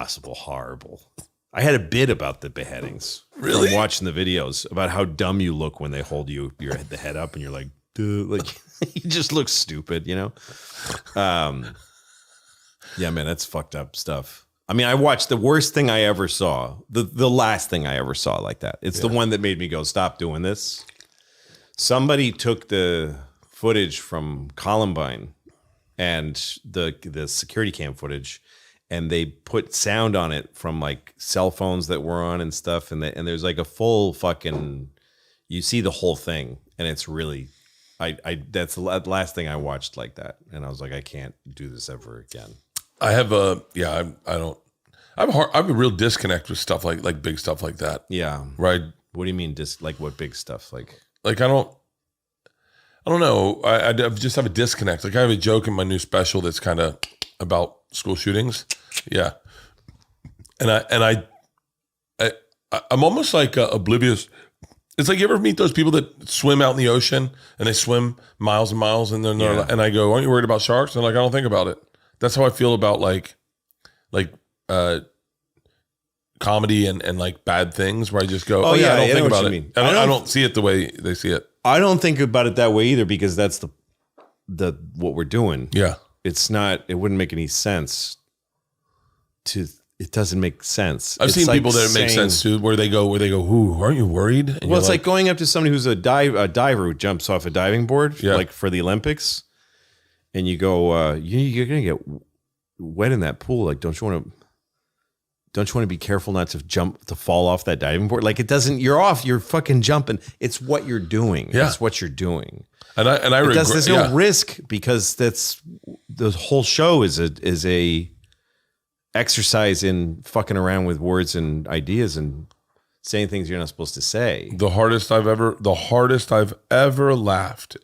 impossible, horrible. I had a bit about the beheadings. Really? From watching the videos about how dumb you look when they hold the head up and you're like, dude, like you just look stupid, you know? Yeah, man, that's fucked up stuff. I mean, I watched the worst thing I ever saw, the last thing I ever saw like that. It's the one that made me go, stop doing this. Somebody took the footage from Columbine and the security cam footage, and they put sound on it from like cell phones that were on and stuff. And there's like a full fucking, you see the whole thing, and it's really, that's the last thing I watched like that. And I was like, I can't do this ever again. I have I have a real disconnect with stuff like big stuff like that. Yeah. Right. What do you mean? Like what big stuff? Like I don't know. I just have a disconnect. Like I have a joke in my new special that's kind of about school shootings. Yeah. And I'm almost like oblivious. It's like, you ever meet those people that swim out in the ocean and they swim miles and miles and then and I go, aren't you worried about sharks? And they're like, I don't think about it. That's how I feel about like comedy and like bad things, where I just go, I don't think about it. I don't see it the way they see it. I don't think about it that way either, because that's the what we're doing. Yeah. It's not, it wouldn't make any sense it doesn't make sense. I've seen people that it makes sense to, where they go, ooh, aren't you worried? And well, it's like going up to somebody who's a diver who jumps off a diving board, like for the Olympics. And you go, you're going to get wet in that pool. Like, don't you want to be careful not to fall off that diving board? Like, it doesn't, you're fucking jumping. It's what you're doing. Yeah. It's what you're doing. And I regret, there's no risk, because that's the whole show is a exercise in fucking around with words and ideas and saying things you're not supposed to say. The hardest I've ever laughed.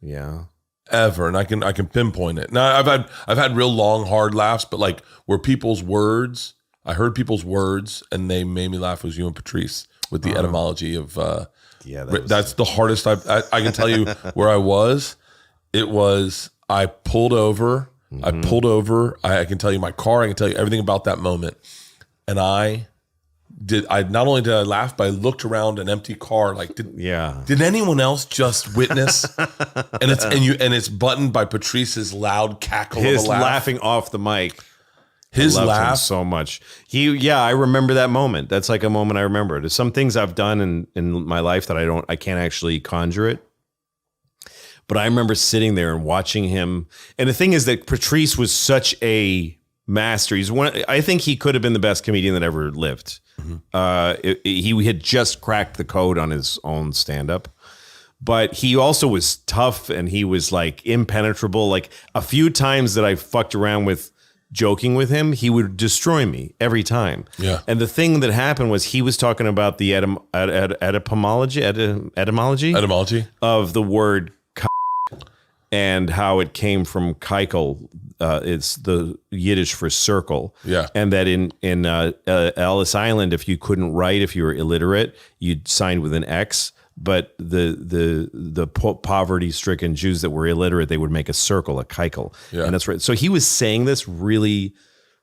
Yeah. Ever. And I can pinpoint it. Now I've had real long, hard laughs, but like where I heard people's words and they made me laugh, was you and Patrice with the etymology of, that's the hardest I can tell you where I was. It was, I pulled over, I can tell you my car, I can tell you everything about that moment. And not only did I laugh, but I looked around an empty car. Like, did anyone else just witness? and it's buttoned by Patrice's loud cackle. His of a laugh. laughing off the mic. His I loved laugh him so much. I remember that moment. That's like a moment I remember. There's some things I've done in my life that I can't actually conjure it. But I remember sitting there and watching him. And the thing is that Patrice was such a master. I think he could have been the best comedian that ever lived. Mm-hmm. He had just cracked the code on his own stand-up, but he also was tough, and he was like impenetrable. Like, a few times that I fucked around with joking with him, he would destroy me every time. Yeah. And the thing that happened was he was talking about the etymology of the word and how it came from keikel. It's the Yiddish for circle. Yeah. And that in Ellis Island, if you couldn't write, if you were illiterate, you'd sign with an X. But the poverty-stricken Jews that were illiterate, they would make a circle, a keikel. Yeah. And that's right. So he was saying this really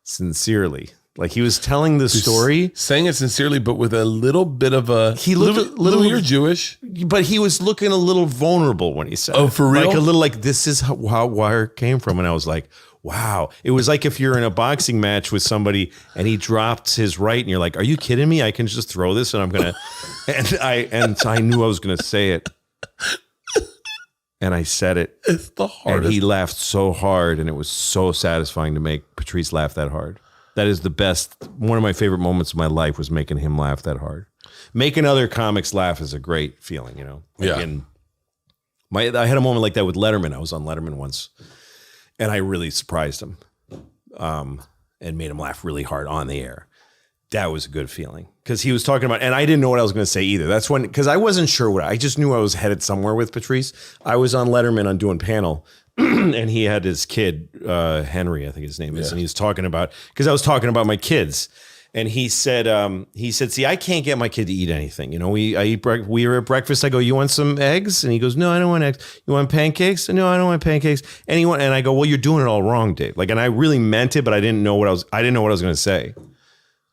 sincerely. Like, he was telling the story. Saying it sincerely, but with a little bit of a... He looked little you're Jewish. But he was looking a little vulnerable when he said it. Oh, for real? Like, a little like, this is how wire came from. And I was like, wow. It was like if you're in a boxing match with somebody and he drops his right and you're like, are you kidding me? I can just throw this and I'm going to... And so I knew I was going to say it. And I said it. It's the hardest. And he laughed so hard, and it was so satisfying to make Patrice laugh that hard. That is the best. One of my favorite moments of my life was making him laugh that hard. Making other comics laugh is a great feeling, you know? Yeah. I had a moment like that with Letterman. I was on Letterman once, and I really surprised him and made him laugh really hard on the air. That was a good feeling, because he was talking about, and I didn't know what I was going to say either. That's when, because I wasn't sure I just knew I was headed somewhere with Patrice. I was on Letterman on doing panel, and he had his kid, Henry, I think his name is, and he was talking about, because I was talking about my kids, And he said, see, I can't get my kid to eat anything. You know, we were at breakfast. I go, you want some eggs? And he goes, no, I don't want eggs. You want pancakes? No, I don't want pancakes. And I go, well, you're doing it all wrong, Dave. Like, and I really meant it, but I didn't know what I was going to say.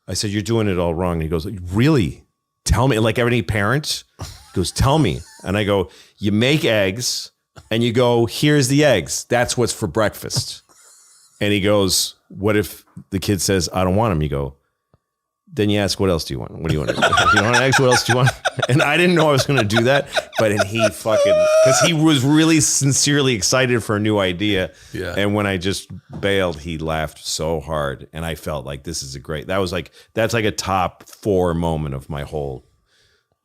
I said, you're doing it all wrong. And he goes, really? Tell me. Like every parent goes, tell me. And I go, you make eggs and you go, here's the eggs. That's what's for breakfast. And he goes, what if the kid says, I don't want them? You go, then you ask, what else do you want? What do you want? You want eggs? What else do you want? And I didn't know I was going to do that, but he fucking, because he was really sincerely excited for a new idea. Yeah. And when I just bailed, he laughed so hard. And I felt like that's like a top 4 moment of my whole,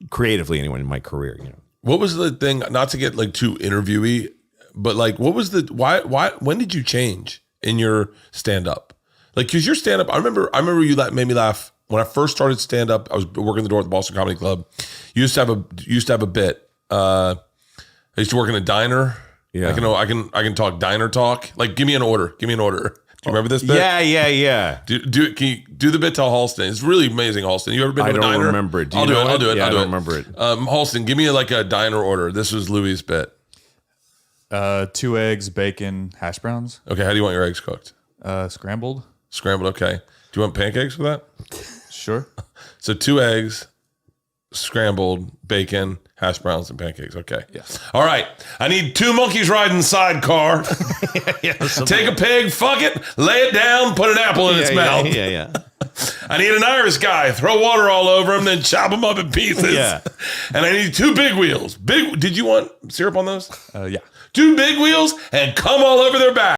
creatively anyway, in my career, you know. What was the thing, not to get like too interviewy, but like, what was why, when did you change in your stand-up? Like, cause your stand-up, I remember you made me laugh. When I first started stand up, I was working the door at the Boston Comedy Club. You used to have a bit. I used to work in a diner. Yeah. I can talk diner talk. Like, give me an order. Do you remember this bit? Yeah. Can you do the bit to Halston? It's really amazing, Halston. You ever been to a diner? I don't remember it. I'll do it. Yeah, I don't remember it. Halston, give me like a diner order. This was Louis' bit. 2 eggs, bacon, hash browns. Okay, how do you want your eggs cooked? Scrambled. Scrambled, okay. Do you want pancakes with that? Sure. So 2 eggs, scrambled, bacon, hash browns, and pancakes. Okay. Yeah. All right. I need 2 monkeys riding sidecar. Take a pig, fuck it, lay it down, put an apple in its mouth. Yeah. I need an Irish guy, throw water all over him, then chop him up in pieces. Yeah. And I need 2 big wheels. Did you want syrup on those? Yeah. 2 big wheels and come all over their back.